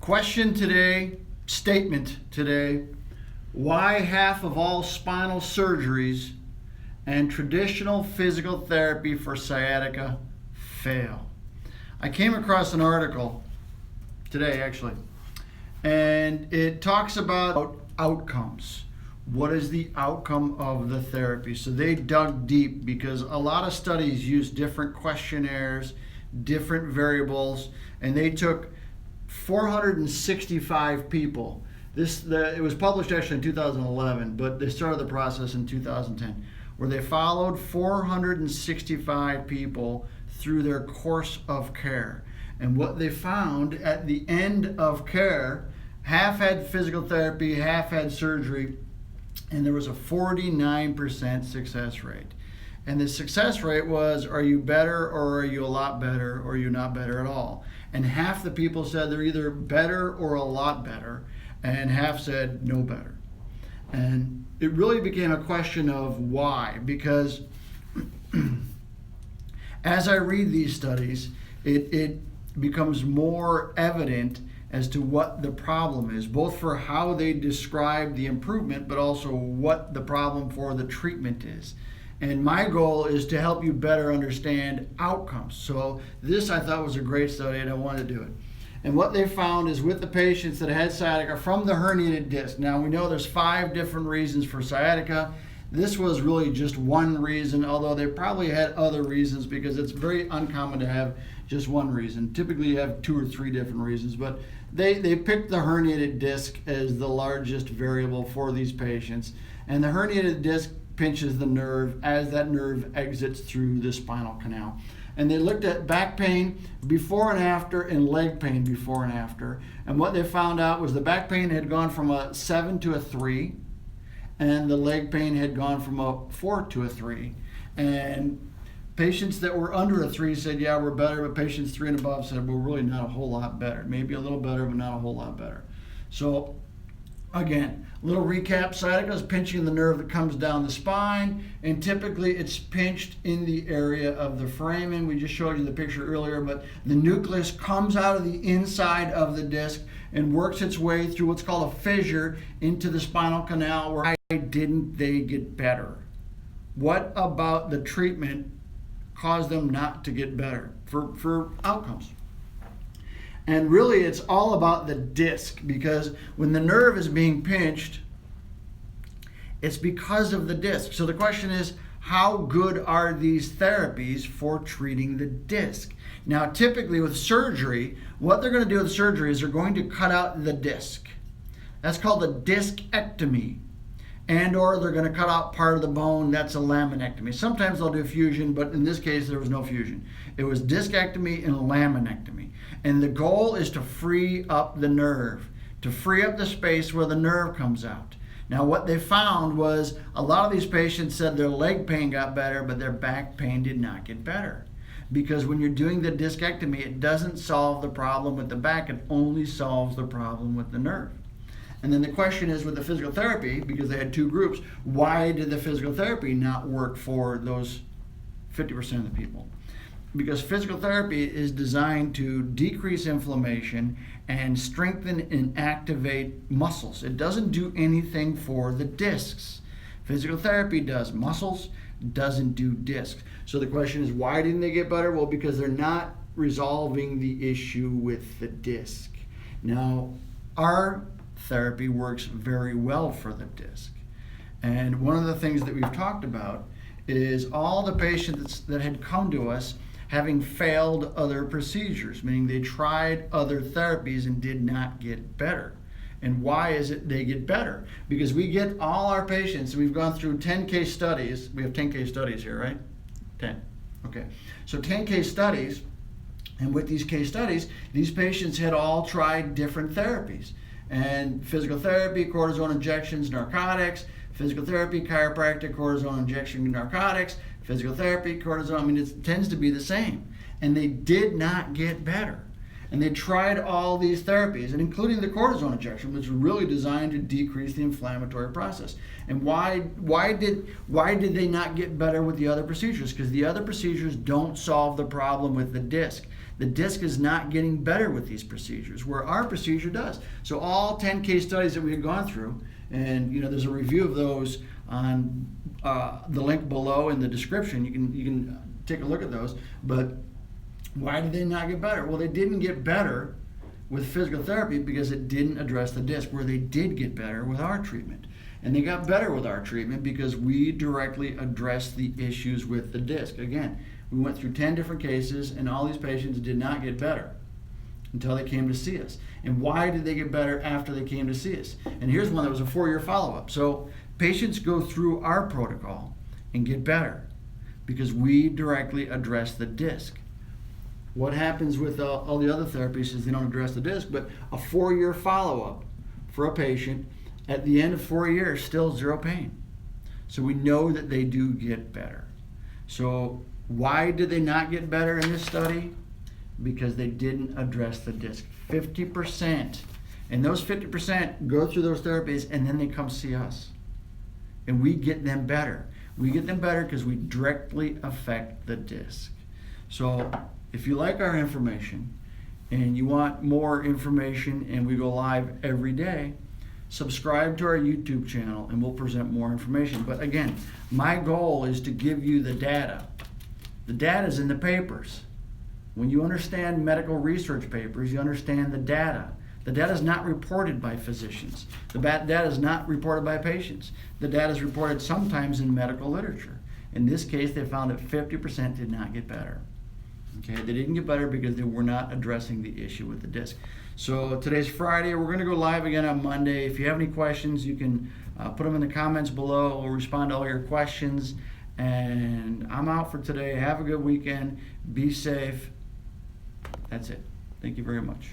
Question today, statement today, why half of all spinal surgeries and traditional physical therapy for sciatica fail. I came across an article today actually, and it talks about outcomes. What is the outcome of the therapy? So they dug deep because a lot of studies use different questionnaires, different variables, and they took 465 people. It was published actually in 2011, but they started the process in 2010, where they followed 465 people through their course of care. And what they found at the end of care, half had physical therapy, half had surgery, and there was a 49% success rate. And the success rate was, are you better or are you a lot better or are you not better at all? And half the people said they're either better or a lot better, and half said no better. And it really became a question of why, because as I read these studies, it becomes more evident as to what the problem is, both for how they describe the improvement, but also what the problem for the treatment is. And my goal is to help you better understand outcomes. So this I thought was a great study, and I wanted to do it. And what they found is with the patients that had sciatica from the herniated disc. Now we know there's 5 different reasons for sciatica. This was really just one reason, although they probably had other reasons because it's very uncommon to have just one reason. Typically you have 2 or 3 different reasons, but they picked the herniated disc as the largest variable for these patients. And the herniated disc pinches the nerve as that nerve exits through the spinal canal. And they looked at back pain before and after and leg pain before and after. And what they found out was the back pain had gone from a 7 to a 3, and the leg pain had gone from a 4 to a 3. And patients that were under a 3 said, yeah, we're better, but patients 3 and above said, we're really not a whole lot better. Maybe a little better, but not a whole lot better. So again, little recap, sciatica is pinching the nerve that comes down the spine, and typically it's pinched in the area of the foramen. We just showed you the picture earlier, but the nucleus comes out of the inside of the disc and works its way through what's called a fissure into the spinal canal. Why didn't they get better? What about the treatment caused them not to get better for outcomes? And really, it's all about the disc, because when the nerve is being pinched, it's because of the disc. So the question is, how good are these therapies for treating the disc? Now, typically with surgery, what they're going to do with surgery is they're going to cut out the disc. That's called a discectomy. And or they're going to cut out part of the bone. That's a laminectomy. Sometimes they'll do fusion, but in this case there was no fusion. It was discectomy and laminectomy. And the goal is to free up the nerve, to free up the space where the nerve comes out. Now what they found was a lot of these patients said their leg pain got better, but their back pain did not get better. Because when you're doing the discectomy, it doesn't solve the problem with the back, it only solves the problem with the nerve. And then the question is with the physical therapy, because they had 2 groups, why did the physical therapy not work for those 50% of the people? Because physical therapy is designed to decrease inflammation and strengthen and activate muscles. It doesn't do anything for the discs. Physical therapy does muscles, doesn't do discs. So the question is, why didn't they get better? Well, because they're not resolving the issue with the disc. Now, our therapy works very well for the disc. And one of the things that we've talked about is all the patients that had come to us having failed other procedures, meaning they tried other therapies and did not get better. And why is it they get better? Because we get all our patients, we've gone through 10 case studies. We have 10 case studies here, right? 10. Okay. So 10 case studies, and with these case studies, these patients had all tried different therapies. And physical therapy, cortisone injections, narcotics, physical therapy, chiropractic, cortisone injection, narcotics, physical therapy, cortisone, it tends to be the same. And they did not get better. And they tried all these therapies, and including the cortisone injection, which was really designed to decrease the inflammatory process. And why did they not get better with the other procedures? Because the other procedures don't solve the problem with the disc. The disc is not getting better with these procedures, where our procedure does. So all 10 case studies that we had gone through, and there's a review of those on the link below in the description. You can take a look at those. But why did they not get better? Well, they didn't get better with physical therapy because it didn't address the disc, where they did get better with our treatment. And they got better with our treatment because we directly addressed the issues with the disc. Again, we went through 10 different cases, and all these patients did not get better until they came to see us. And why did they get better after they came to see us? And here's one that was a 4-year follow-up. So patients go through our protocol and get better because we directly address the disc. What happens with all the other therapies is they don't address the disc, but a 4-year follow-up for a patient, at the end of 4 years, still zero pain. So we know that they do get better. So why did they not get better in this study? Because they didn't address the disc. 50%. And those 50% go through those therapies, and then they come see us. And we get them better. We get them better because we directly affect the disc. So if you like our information and you want more information, and we go live every day, subscribe to our YouTube channel and we'll present more information. But again, my goal is to give you the data. The data is in the papers. When you understand medical research papers, you understand the data. The data is not reported by physicians. The data is not reported by patients. The data is reported sometimes in medical literature. In this case, they found that 50% did not get better. Okay, they didn't get better because they were not addressing the issue with the disc. So today's Friday. We're going to go live again on Monday. If you have any questions, you can put them in the comments below. We'll respond to all your questions. And I'm out for today. Have a good weekend. Be safe. That's it. Thank you very much.